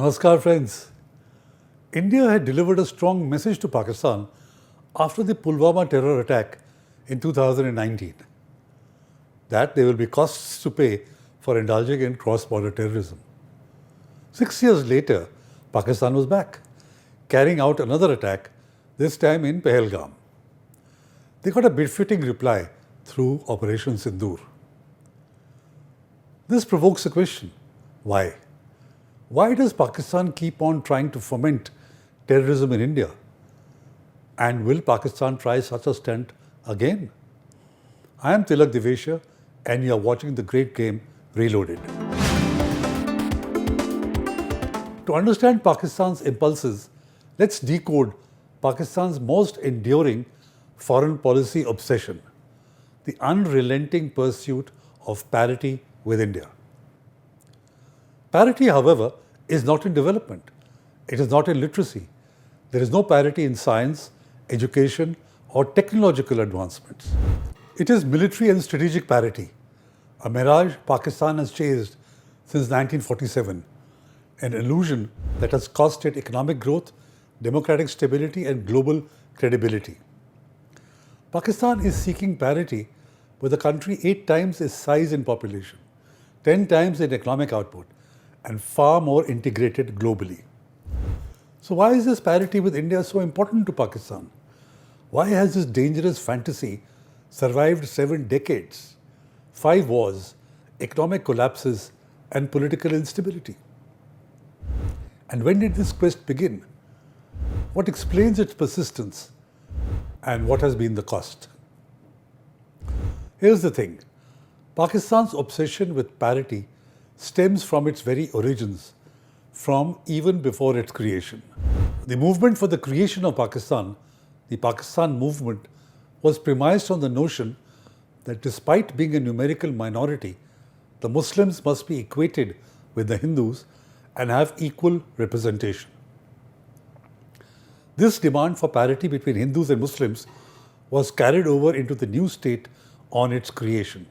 Namaskar friends. India had delivered a strong message to Pakistan after the Pulwama terror attack in 2019 that there will be costs to pay for indulging in cross-border terrorism. 6 years later, Pakistan was back, carrying out another attack, this time in Pahalgam. They got a befitting reply through Operation Sindoor. This provokes a question. Why? Why does Pakistan keep on trying to foment terrorism in India? And will Pakistan try such a stunt again? I am Tilak Devasher and you are watching The Great Game Reloaded. To understand Pakistan's impulses, let's decode Pakistan's most enduring foreign policy obsession, the unrelenting pursuit of parity with India. Parity, however, is not in development. It is not in literacy. There is no parity in science, education, or technological advancements. It is military and strategic parity, a mirage Pakistan has chased since 1947, an illusion that has cost it economic growth, democratic stability, and global credibility. Pakistan is seeking parity with a country 8 times its size in population, 10 times in economic output, and far more integrated globally. So why is this parity with India so important to Pakistan? Why has this dangerous fantasy survived 7 decades, 5 wars, economic collapses, and political instability? And when did this quest begin? What explains its persistence? And what has been the cost? Here's the thing. Pakistan's obsession with parity stems from its very origins, from even before its creation. The movement for the creation of Pakistan, the Pakistan movement, was premised on the notion that despite being a numerical minority, the Muslims must be equated with the Hindus and have equal representation. This demand for parity between Hindus and Muslims was carried over into the new state on its creation.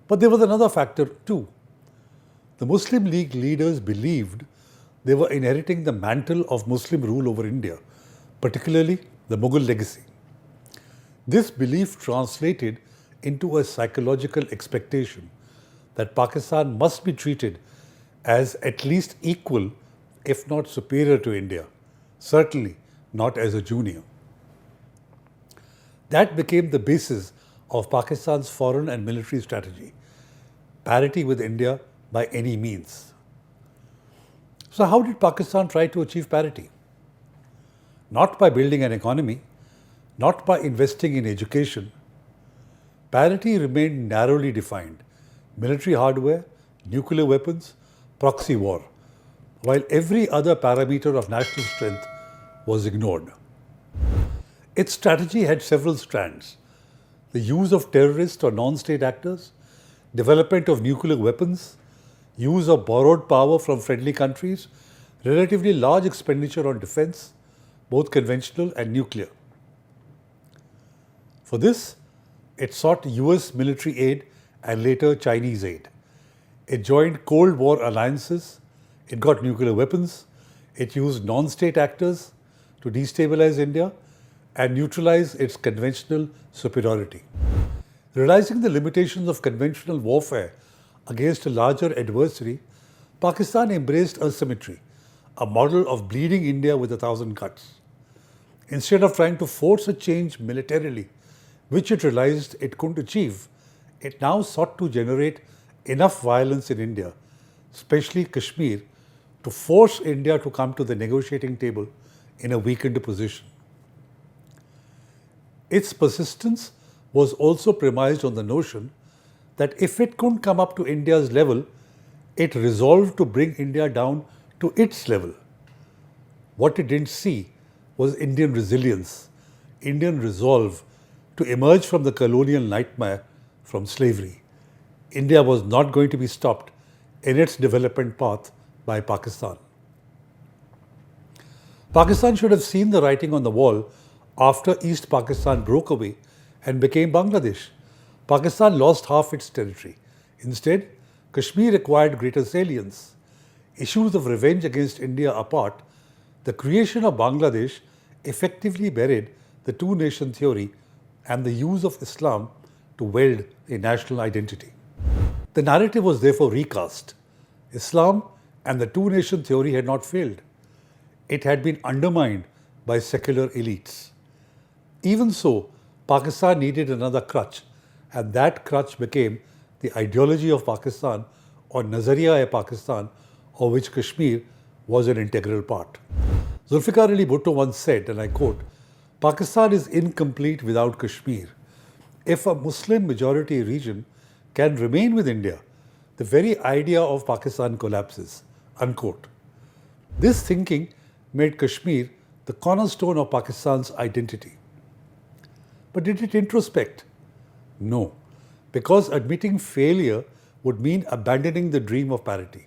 But there was another factor too. The Muslim League leaders believed they were inheriting the mantle of Muslim rule over India, particularly the Mughal legacy. This belief translated into a psychological expectation that Pakistan must be treated as at least equal, if not superior to India, certainly not as a junior. That became the basis of Pakistan's foreign and military strategy, parity with India by any means. So how did Pakistan try to achieve parity? Not by building an economy, not by investing in education. Parity remained narrowly defined: military hardware, nuclear weapons, proxy war, while every other parameter of national strength was ignored. Its strategy had several strands: the use of terrorist or non-state actors, development of nuclear weapons, use of borrowed power from friendly countries, relatively large expenditure on defense, both conventional and nuclear. For this, it sought US military aid and later Chinese aid. It joined Cold War alliances, it got nuclear weapons, it used non-state actors to destabilize India and neutralize its conventional superiority. Realizing the limitations of conventional warfare against a larger adversary, Pakistan embraced asymmetry, a model of bleeding India with 1,000 cuts. Instead of trying to force a change militarily, which it realized it couldn't achieve, it now sought to generate enough violence in India, especially Kashmir, to force India to come to the negotiating table in a weakened position. Its persistence was also premised on the notion that if it couldn't come up to India's level, it resolved to bring India down to its level. What it didn't see was Indian resilience, Indian resolve to emerge from the colonial nightmare from slavery. India was not going to be stopped in its development path by Pakistan. Pakistan should have seen the writing on the wall after East Pakistan broke away and became Bangladesh. Pakistan lost half its territory. Instead, Kashmir acquired greater salience. issues of revenge against India apart, the creation of Bangladesh effectively buried the two-nation theory and the use of Islam to weld a national identity. The narrative was therefore recast. Islam and the two-nation theory had not failed. It had been undermined by secular elites. Even so, Pakistan needed another crutch, and that crutch became the ideology of Pakistan, or Nazariya-e-Pakistan, of which Kashmir was an integral part. Zulfikar Ali Bhutto once said, and I quote, "Pakistan is incomplete without Kashmir. If a Muslim majority region can remain with India, the very idea of Pakistan collapses." Unquote. This thinking made Kashmir the cornerstone of Pakistan's identity. But did it introspect? No, because admitting failure would mean abandoning the dream of parity.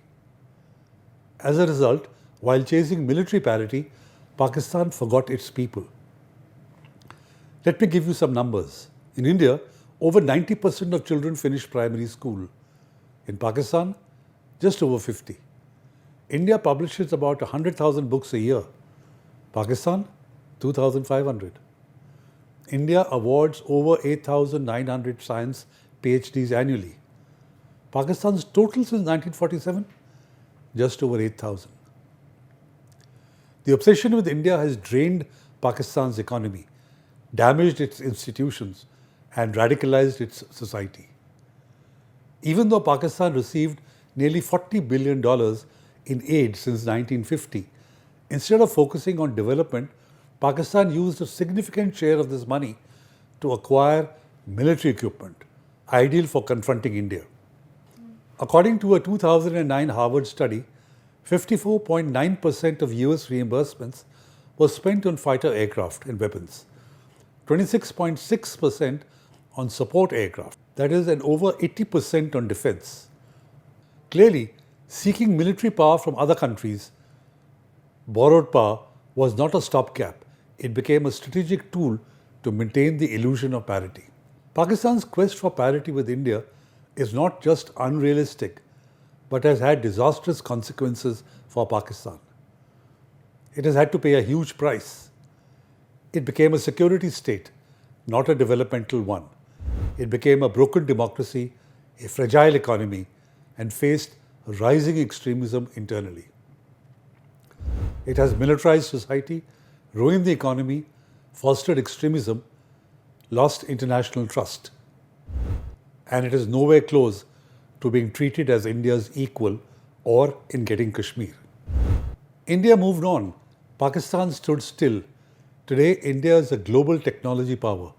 As a result, while chasing military parity, Pakistan forgot its people. Let me give you some numbers. In India, over 90% of children finish primary school. In Pakistan, just over 50. India publishes about 100,000 books a year. Pakistan, 2,500. India awards over 8,900 science PhDs annually. Pakistan's total since 1947, just over 8,000. The obsession with India has drained Pakistan's economy, damaged its institutions, and radicalized its society. Even though Pakistan received nearly $40 billion in aid since 1950, instead of focusing on development, Pakistan used a significant share of this money to acquire military equipment, ideal for confronting India. According to a 2009 Harvard study, 54.9% of US reimbursements was spent on fighter aircraft and weapons, 26.6% on support aircraft, that is, and over 80% on defense. Clearly, seeking military power from other countries, borrowed power, was not a stopgap. It became a strategic tool to maintain the illusion of parity. Pakistan's quest for parity with India is not just unrealistic, but has had disastrous consequences for Pakistan. It has had to pay a huge price. It became a security state, not a developmental one. It became a broken democracy, a fragile economy, and faced rising extremism internally. It has militarized society, ruined the economy, fostered extremism, lost international trust. And it is nowhere close to being treated as India's equal or in getting Kashmir. India moved on. Pakistan stood still. Today, India is a global technology power.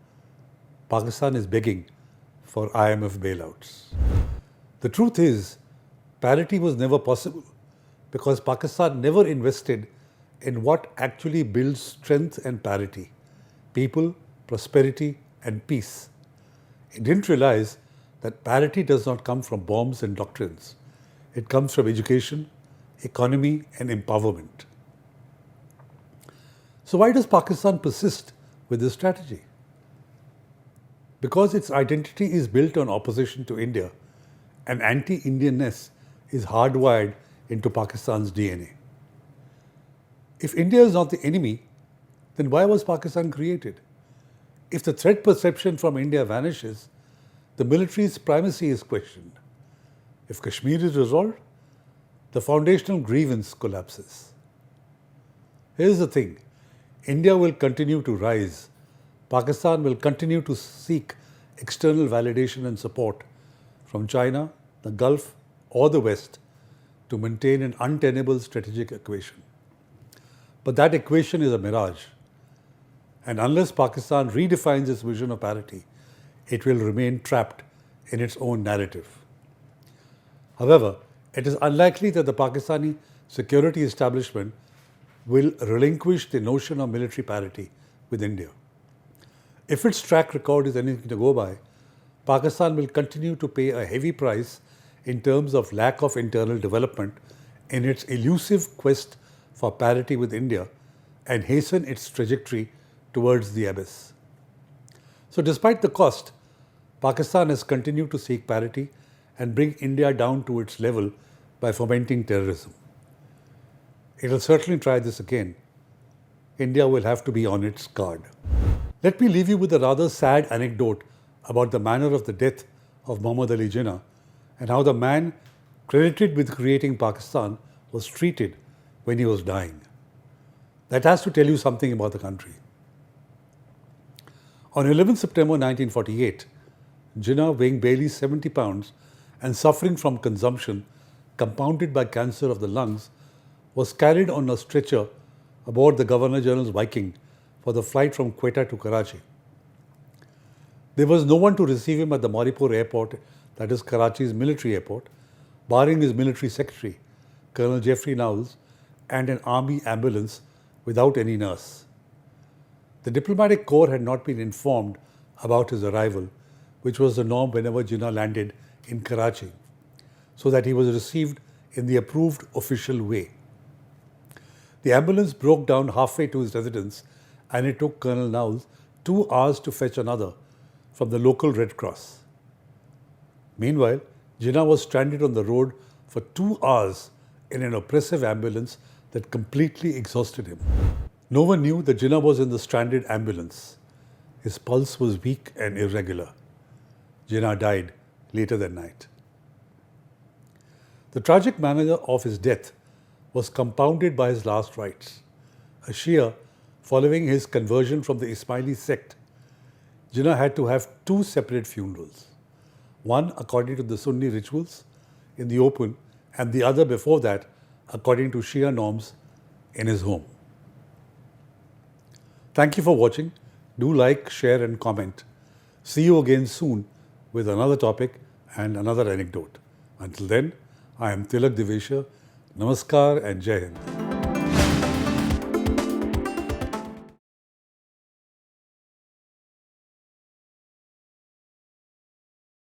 Pakistan is begging for IMF bailouts. The truth is, parity was never possible because Pakistan never invested in what actually builds strength and parity: people, prosperity, and peace. It didn't realize that parity does not come from bombs and doctrines. It comes from education, economy, and empowerment. So why does Pakistan persist with this strategy? Because its identity is built on opposition to India, and anti-Indianness is hardwired into Pakistan's DNA. If India is not the enemy, then why was Pakistan created? If the threat perception from India vanishes, the military's primacy is questioned. If Kashmir is resolved, the foundational grievance collapses. Here's the thing: India will continue to rise. Pakistan will continue to seek external validation and support from China, the Gulf, or the West to maintain an untenable strategic equation. But that equation is a mirage. And unless Pakistan redefines its vision of parity, it will remain trapped in its own narrative. However, it is unlikely that the Pakistani security establishment will relinquish the notion of military parity with India. If its track record is anything to go by, Pakistan will continue to pay a heavy price in terms of lack of internal development in its elusive quest for parity with India and hasten its trajectory towards the abyss. So despite the cost, Pakistan has continued to seek parity and bring India down to its level by fomenting terrorism. it will certainly try this again. India will have to be on its guard. Let me leave you with a rather sad anecdote about the manner of the death of Muhammad Ali Jinnah and how the man credited with creating Pakistan was treated when he was dying. That has to tell you something about the country. On 11 September 1948, Jinnah, weighing barely 70 pounds and suffering from consumption compounded by cancer of the lungs, was carried on a stretcher aboard the Governor-General's Viking for the flight from Quetta to Karachi. There was no one to receive him at the Maripur airport, that is Karachi's military airport, barring his military secretary, Colonel Jeffrey Knowles, and an army ambulance without any nurse. The diplomatic corps had not been informed about his arrival, which was the norm whenever Jinnah landed in Karachi, so that he was received in the approved official way. The ambulance broke down halfway to his residence, and it took Colonel Knowles 2 hours to fetch another from the local Red Cross. Meanwhile, Jinnah was stranded on the road for 2 hours in an oppressive ambulance that completely exhausted him. No one knew that Jinnah was in the stranded ambulance. His pulse was weak and irregular. Jinnah died later that night. The tragic manner of his death was compounded by his last rites. A Shia, following his conversion from the Ismaili sect, Jinnah had to have 2 separate funerals. One according to the Sunni rituals in the open, and the other before that according to Shia norms in his home. Thank you for watching. Do like, share and comment. See you again soon with another topic and another anecdote. Until then, I am Tilak Devasher. Namaskar and Jai Hind.